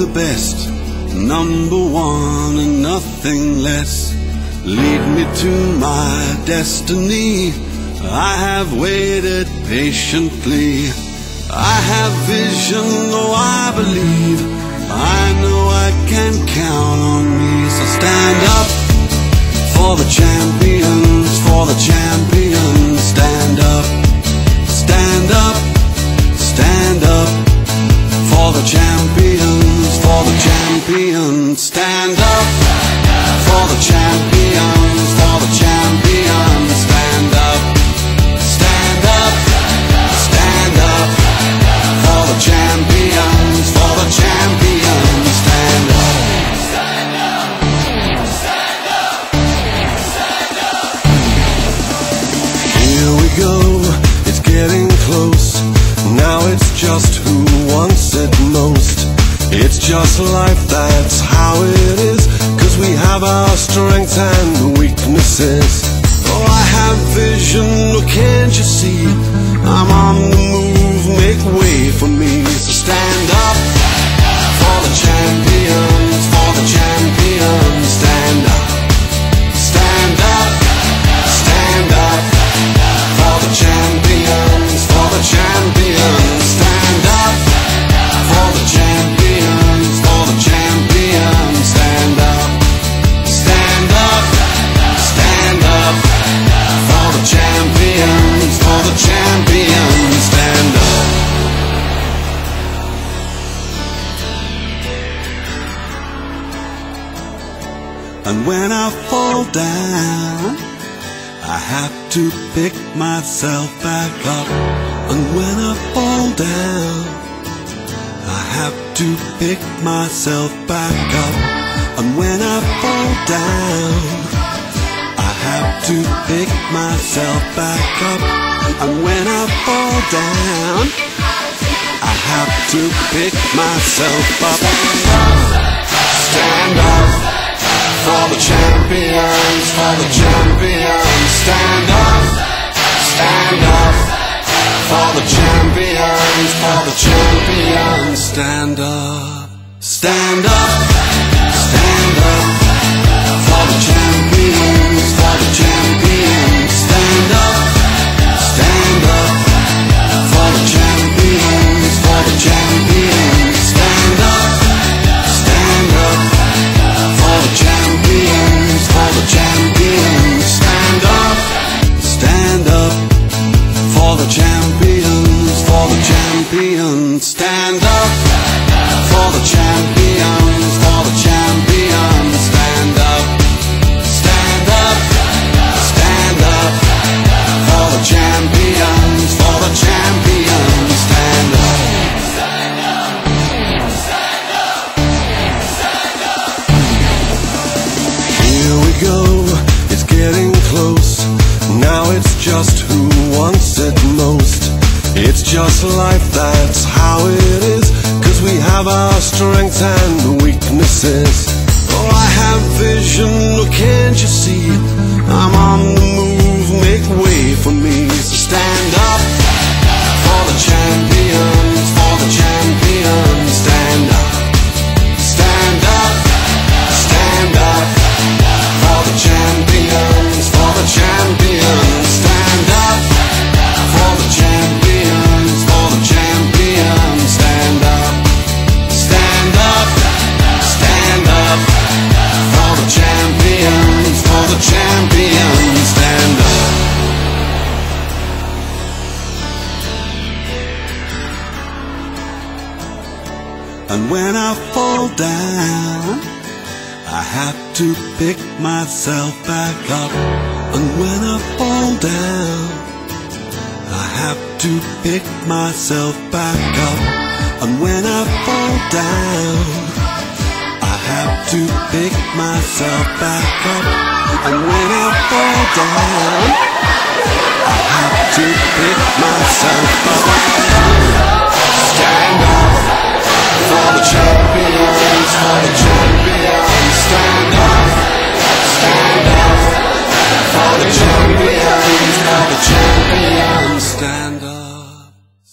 the best, number one and nothing less. Lead me to my destiny. I have waited patiently. I have vision, though I believe. I know I can count on me. So stand up for the champions, for the champions. Stand up, stand up, stand up for the champions, for the champions. Stand up for the champions, for the champions. Stand up, stand up, stand up for the champions, for the champions. Stand up, stand up, stand up, stand up. Here we go, it's getting close. Now it's just who wants it most. It's just life, that's how it is. 'Cause we have our strengths and weaknesses. Oh, I have vision, oh, can't you see? I'm on the move, make way for me. So stand up for the champions, for the champions. Stand up, stand up, stand up for the champions, for the champions. Stand up for the champions, for the champions. Stand up, stand up, stand up for the champions, for the champions. Stand up. And when I fall down, I have to pick myself back up. And when I fall down, I have to pick myself back up. And when I fall down, I have to pick myself back up. And when I fall down, I have to pick myself up. Stand up for the champions, for the champions. Stand up, stand up for the champions, for the champions. Stand up, stand up, stand up for the champions, for the champions. Stand up, stand up for the champions, for the champions. Stand up, stand up for the champions, for the champions. Stand up, stand up for the champions, for the champions. Stand up for the champions, for the champions. Stand up, stand up, stand up for the champions, for the champions. Stand up, stand up, stand up, stand up. Here we go, it's getting close. Now it's just who wants it most. It's just life, that's how it is. 'Cause we have our strengths and weaknesses. Oh, I have vision, oh, can't you see? I'm on the move, make way for me. So stand up for the champions, for the champions. Stand up, stand up, stand up for the champions, for the champions. Stand up for the champions, for the champions. Stand up, stand up, stand up for the champions, for the champions. Stand up. And when I fall down, I have to pick myself back up. And when I fall down, I have to pick myself back up. And when I fall down, I have to pick myself back up. And when I fall down, I have to pick myself up. Stand up for the champions, for the champions. Stand up for the champions.